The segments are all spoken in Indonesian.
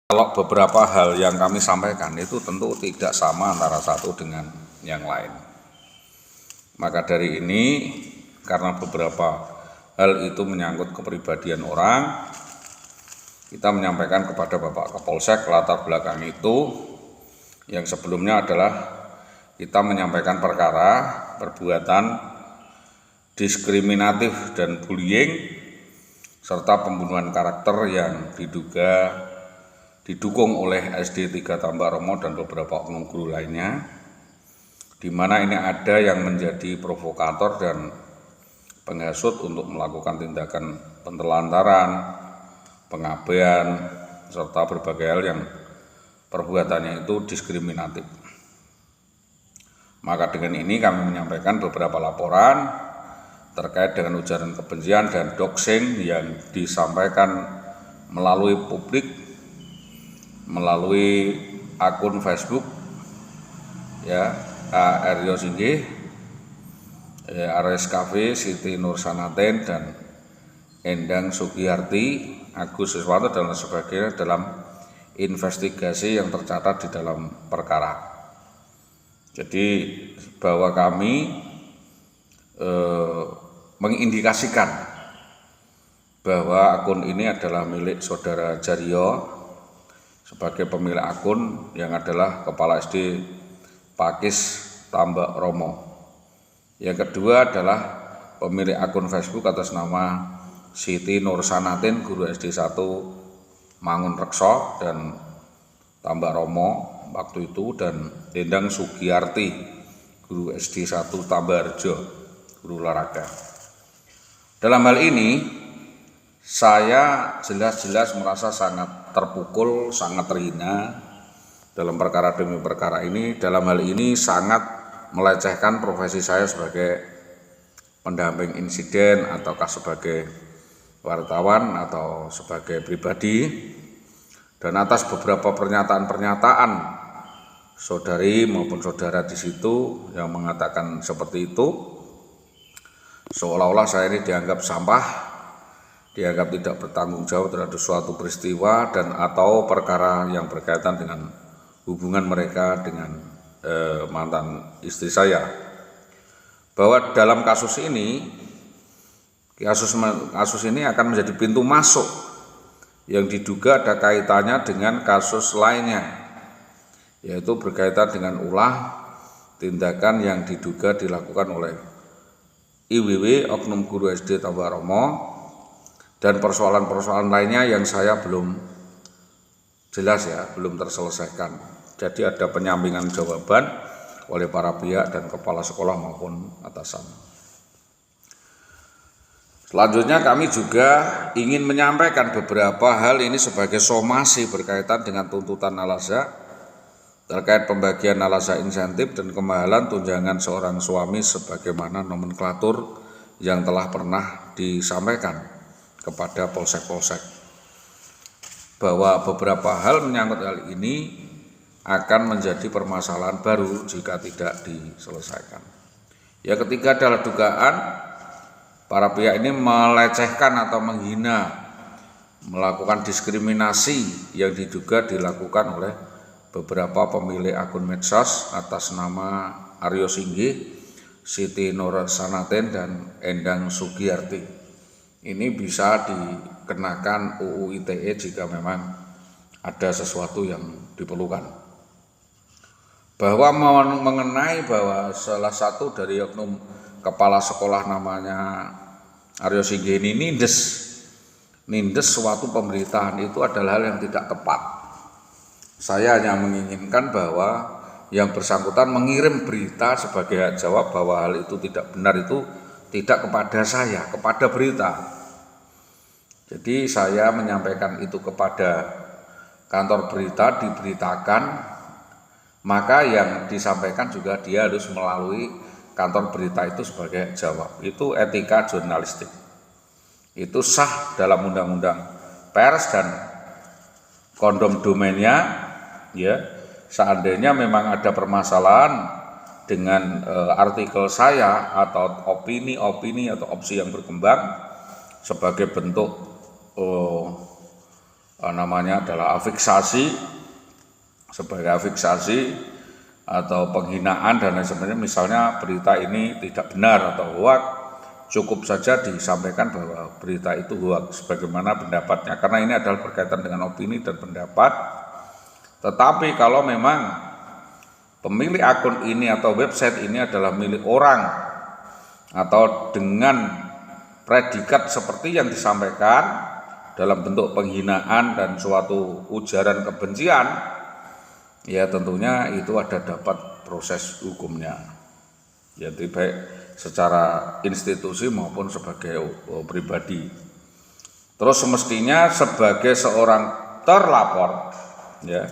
Kalau beberapa hal yang kami sampaikan itu tentu tidak sama antara satu dengan yang lain. Maka dari ini, karena beberapa hal itu menyangkut kepribadian orang, kita menyampaikan kepada Bapak Kapolsek latar belakang itu, yang sebelumnya adalah kita menyampaikan perkara perbuatan diskriminatif dan bullying serta pembunuhan karakter yang didukung oleh SD 3 Tambak Romo dan beberapa oknum guru lainnya, di mana ini ada yang menjadi provokator dan penghasut untuk melakukan tindakan penelantaran, pengabaian, serta berbagai hal yang perbuatannya itu diskriminatif. Maka dengan ini kami menyampaikan beberapa laporan terkait dengan ujaran kebencian dan doxing yang disampaikan melalui publik, melalui akun Facebook Aryo Singgih, RSKV, Siti Nur Sanaten, dan Endang Sugiyarti, Agus Siswanto dan sebagainya dalam investigasi yang tercatat di dalam perkara. Jadi bahwa kami mengindikasikan bahwa akun ini adalah milik saudara Jaryo sebagai pemilik akun yang adalah Kepala SD Pakis Tambak Romo. Yang kedua adalah pemilik akun Facebook atas nama Siti Nur Sanatin, guru SD 1 Mangun Rekso dan Tambak Romo waktu itu, dan Endang Sugiyarti, guru SD 1 Tambarjo, guru olahraga. Dalam hal ini saya jelas-jelas merasa sangat terpukul, sangat terhina dalam perkara demi perkara ini. Dalam hal ini sangat melecehkan profesi saya sebagai pendamping insiden ataukah sebagai wartawan atau sebagai pribadi. Dan atas beberapa pernyataan-pernyataan saudari maupun saudara di situ yang mengatakan seperti itu, seolah-olah saya ini dianggap sampah, dianggap tidak bertanggung jawab terhadap suatu peristiwa dan atau perkara yang berkaitan dengan hubungan mereka dengan mantan istri saya. Bahwa dalam kasus ini akan menjadi pintu masuk yang diduga ada kaitannya dengan kasus lainnya, yaitu berkaitan dengan ulah tindakan yang diduga dilakukan oleh IWW, oknum guru SD Tambak Romo, dan persoalan-persoalan lainnya yang saya belum jelas belum terselesaikan. Jadi ada penyampingan jawaban oleh para pihak dan kepala sekolah maupun atasan. Selanjutnya kami juga ingin menyampaikan beberapa hal ini sebagai somasi berkaitan dengan tuntutan Al-Azhar terkait pembagian Al-Azhar insentif dan kemahalan tunjangan seorang suami sebagaimana nomenklatur yang telah pernah disampaikan kepada polsek-polsek, bahwa beberapa hal menyangkut hal ini akan menjadi permasalahan baru jika tidak diselesaikan. Ya, ketiga adalah dugaan para pihak ini melecehkan atau menghina, melakukan diskriminasi yang diduga dilakukan oleh beberapa pemilik akun medsos atas nama Aryo Singgih, Siti Nur Sanaten, dan Endang Sugiyarti. Ini bisa dikenakan UU ITE jika memang ada sesuatu yang diperlukan. Bahwa mengenai bahwa salah satu dari oknum kepala sekolah namanya Aryo Singgih ini nindes suatu pemberitaan, itu adalah hal yang tidak tepat. Saya hanya menginginkan bahwa yang bersangkutan mengirim berita sebagai hak jawab bahwa hal itu tidak benar, itu tidak kepada saya, kepada berita. Jadi saya menyampaikan itu kepada kantor berita, diberitakan, maka yang disampaikan juga dia harus melalui kantor berita itu sebagai hak jawab. Itu etika jurnalistik. Itu sah dalam undang-undang pers dan kondom domainnya. Ya, seandainya memang ada permasalahan dengan artikel saya atau opini atau opsi yang berkembang sebagai bentuk namanya adalah afiksasi, sebagai afiksasi atau penghinaan dan lain sebagainya. Misalnya berita ini tidak benar atau hoax, cukup saja disampaikan bahwa berita itu hoax sebagaimana pendapatnya, karena ini adalah berkaitan dengan opini dan pendapat. Tetapi kalau memang pemilik akun ini atau website ini adalah milik orang atau dengan predikat seperti yang disampaikan dalam bentuk penghinaan dan suatu ujaran kebencian, ya tentunya itu ada dapat proses hukumnya, jadi baik secara institusi maupun sebagai pribadi. Terus semestinya sebagai seorang terlapor, ya,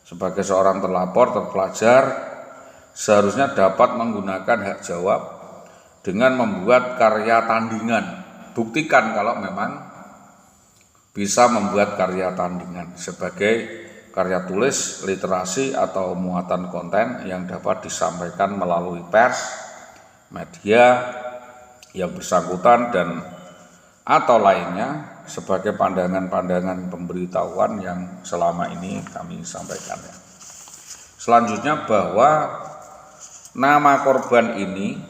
sebagai seorang terpelajar seharusnya dapat menggunakan hak jawab dengan membuat karya tandingan. Buktikan kalau memang bisa membuat karya tandingan sebagai karya tulis, literasi atau muatan konten yang dapat disampaikan melalui pers, media yang bersangkutan dan atau lainnya sebagai pandangan-pandangan pemberitahuan yang selama ini kami sampaikan. Selanjutnya bahwa nama korban ini,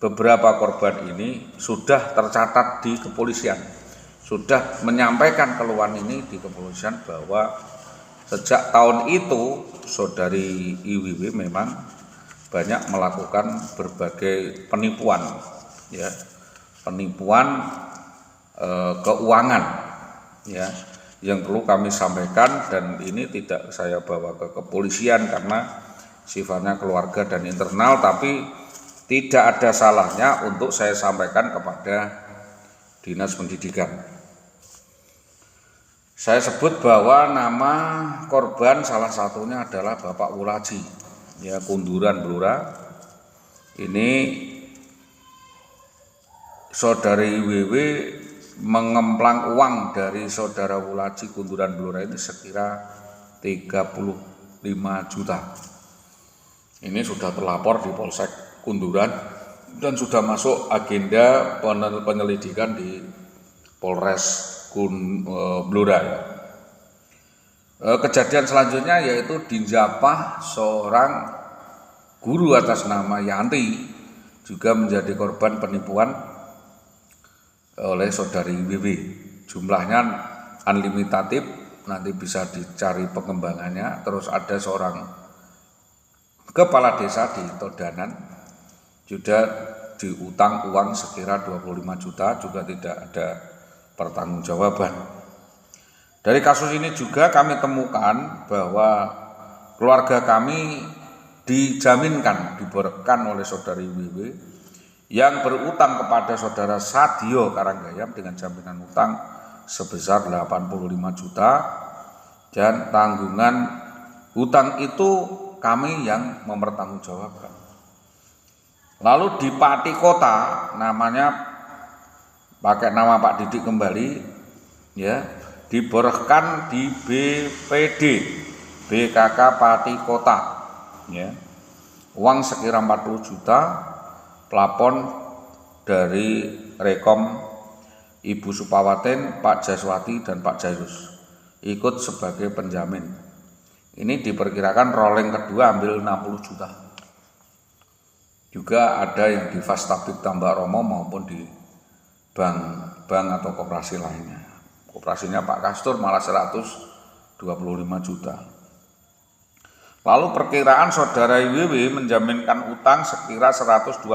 beberapa korban ini sudah tercatat di kepolisian, sudah menyampaikan keluhan ini di kepolisian bahwa sejak tahun itu saudari IWW memang banyak melakukan berbagai penipuan, ya, penipuan keuangan, ya, yang perlu kami sampaikan, dan ini tidak saya bawa ke kepolisian karena sifatnya keluarga dan internal, tapi tidak ada salahnya untuk saya sampaikan kepada Dinas Pendidikan. Saya sebut bahwa nama korban salah satunya adalah Bapak Wulaji, ya, Kunduran Blora. Ini saudari IWW mengemplang uang dari saudara Wulaji Kunduran Blora ini sekira 35 juta. Ini sudah terlapor di Polsek Kunduran dan sudah masuk agenda penyelidikan di Polres Blora. Kejadian selanjutnya yaitu dijapah seorang guru atas nama Yanti, juga menjadi korban penipuan oleh saudari WW. Jumlahnya unlimited, nanti bisa dicari pengembangannya. Terus ada seorang kepala desa di Todanan juga diutang uang sekira 25 juta, juga tidak ada pertanggungjawaban. Dari kasus ini juga kami temukan bahwa keluarga kami dijaminkan, diborgkan oleh saudari WW yang berutang kepada saudara Sadio Karanggayam dengan jaminan utang sebesar 85 juta, dan tanggungan hutang itu kami yang mempertanggungjawabkan. Lalu di Pati Kota, namanya pakai nama Pak Didik kembali, ya, diborgkan di BPD BKK Pati Kota, ya, uang sekira 40 juta. Plafon dari Rekom Ibu Supawaten, Pak Jaswati dan Pak Jayus ikut sebagai penjamin. Ini diperkirakan rolling kedua ambil 60 juta. Juga ada yang di Fastabik Tambak Romo maupun di bank atau koperasi lainnya. Koperasinya Pak Kastur malah 125 juta. Lalu perkiraan saudara IWW menjaminkan utang sekira 120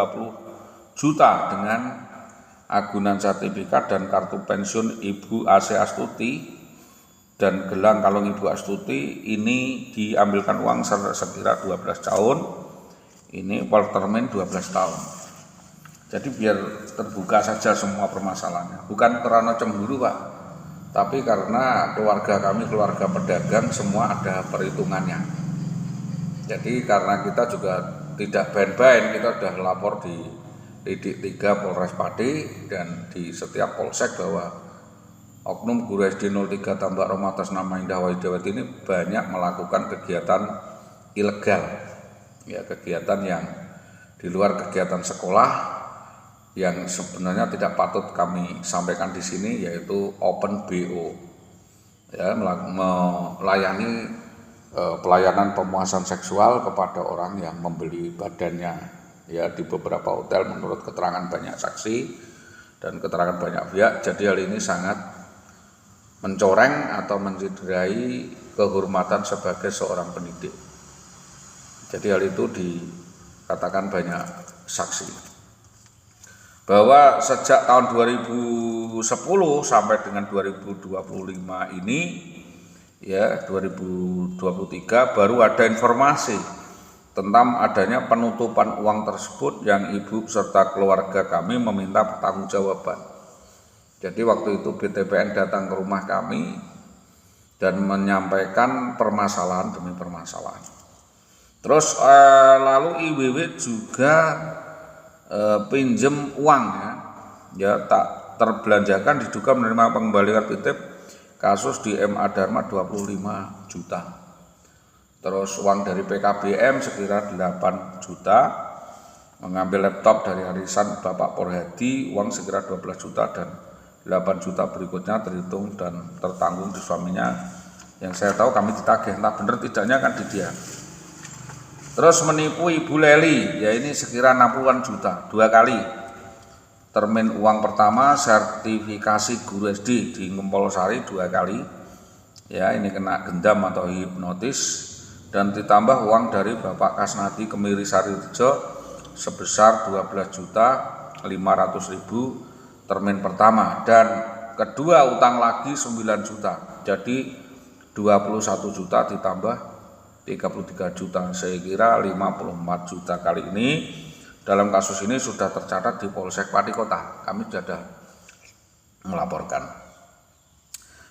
juta dengan agunan sertifikat dan kartu pensiun Ibu AC Astuti dan gelang kalung Ibu Astuti. Ini diambilkan uang sekira 12 tahun. Ini termin 12 tahun. Jadi biar terbuka saja semua permasalahannya. Bukan karena cemburu, Pak, tapi karena keluarga kami keluarga pedagang, semua ada perhitungannya. Jadi karena kita juga tidak bain-bain, kita sudah lapor di Lidik 3 Polres Pati dan di setiap polsek bahwa oknum guru SD 03 Tambak Romo atas nama Indah Wahidawati ini banyak melakukan kegiatan ilegal, ya, kegiatan yang di luar kegiatan sekolah yang sebenarnya tidak patut kami sampaikan di sini, yaitu open BO. ya, melayani pelayanan pemuasan seksual kepada orang yang membeli badannya ya di beberapa hotel menurut keterangan banyak saksi dan keterangan banyak pihak. Jadi hal ini sangat mencoreng atau mencederai kehormatan sebagai seorang pendidik. Jadi hal itu dikatakan banyak saksi. Bahwa sejak tahun 2010 sampai dengan 2025 ini ya 2023 baru ada informasi tentang adanya penutupan uang tersebut yang ibu serta keluarga kami meminta pertanggungjawaban. Jadi waktu itu BTPN datang ke rumah kami dan menyampaikan permasalahan demi permasalahan. Terus lalu IWW juga pinjem uang ya tak terbelanjakan diduga menerima pengembalian titip kasus di MA Dharma 25 juta. Terus uang dari PKBM sekira 8 juta, mengambil laptop dari arisan Bapak Porhadi uang sekira 12 juta dan 8 juta berikutnya terhitung dan tertanggung di suaminya. Yang saya tahu kami ditagih, entah benar tidaknya kan di dia. Terus menipu Ibu Leli, ya ini sekira 60-an juta, 2 kali. Termin uang pertama sertifikasi guru SD di Ngempolsari 2 kali. Ya ini kena gendam atau hipnotis. Dan ditambah uang dari Bapak Kasnadi Kemiri Sarirejo sebesar 12.500.000 termin pertama. Dan kedua utang lagi 9 juta, jadi 21 juta ditambah 33 juta, saya kira 54 juta. Kali ini dalam kasus ini sudah tercatat di Polsek Pati Kota, kami sudah ada melaporkan.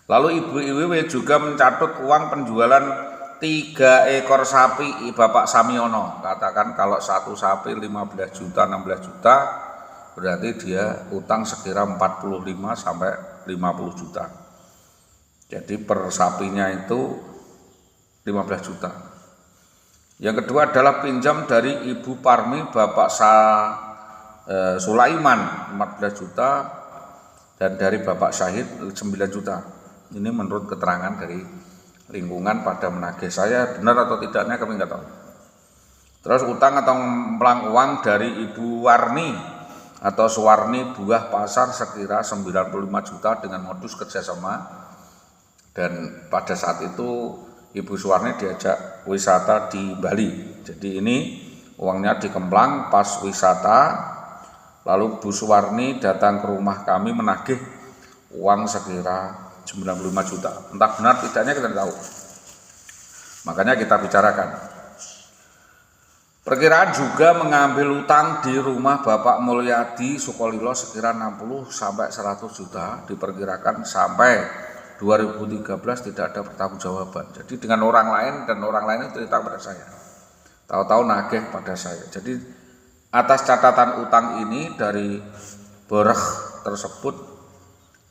Lalu Ibu IWW juga mencatut uang penjualan 3 ekor sapi Bapak Samiono, katakan kalau satu sapi 15 juta 16 juta berarti dia utang sekira 45 sampai 50 juta. Jadi per sapinya itu 15 juta. Yang kedua adalah pinjam dari Ibu Parmi Bapak Sulaiman 14 juta dan dari Bapak Syahid 9 juta. Ini menurut keterangan dari lingkungan pada menagih saya, benar atau tidaknya kami nggak tahu. Terus utang atau memplang uang dari Ibu Warni atau Suwarni Buah Pasar sekira 95 juta dengan modus kerjasama. Dan pada saat itu Ibu Suwarni diajak wisata di Bali. Jadi ini uangnya dikemplang pas wisata. Lalu Bu Suwarni datang ke rumah kami menagih uang sekira 95 juta. Entah benar tidaknya kita tahu. Makanya kita bicarakan. Perkiraan juga mengambil utang di rumah Bapak Mulyadi Sukolilo sekira 60 sampai 100 juta. Diperkirakan sampai 2013 tidak ada pertanggungjawaban. Jadi dengan orang lain dan orang lain itu cerita pada saya. Tahu-tahu nagih pada saya. Jadi atas catatan utang ini dari bereh tersebut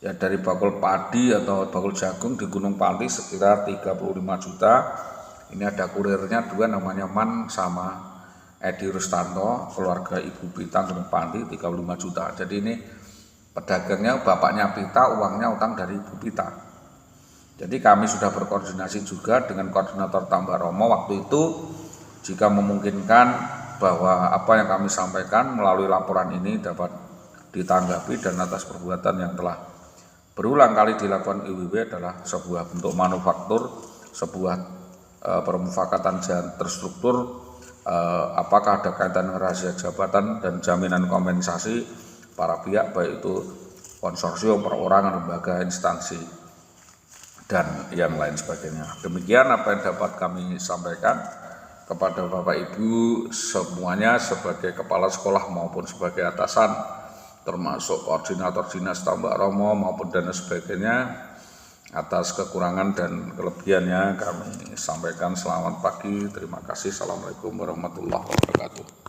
ya dari bakul padi atau bakul jagung di Gunung Pati sekira 35 juta. Ini ada kurirnya 2 namanya Man sama Edi Rustanto, keluarga Ibu Pita Gunung Pati 35 juta. Jadi ini pedagangnya bapaknya Pita, uangnya utang dari Ibu Pita. Jadi kami sudah berkoordinasi juga dengan koordinator Tambak Romo waktu itu, jika memungkinkan bahwa apa yang kami sampaikan melalui laporan ini dapat ditanggapi dan atas perbuatan yang telah berulang kali dilakukan IWW adalah sebuah bentuk manufaktur, sebuah permufakatan jalan terstruktur, apakah ada kaitan dengan rahasia jabatan dan jaminan kompensasi para pihak baik itu konsorsium, perorangan, lembaga, instansi dan yang lain sebagainya. Demikian apa yang dapat kami sampaikan kepada Bapak Ibu semuanya sebagai kepala sekolah maupun sebagai atasan, termasuk koordinator dinas Tambak Romo maupun dan sebagainya. Atas kekurangan dan kelebihannya kami sampaikan selamat pagi, terima kasih, assalamualaikum warahmatullahi wabarakatuh.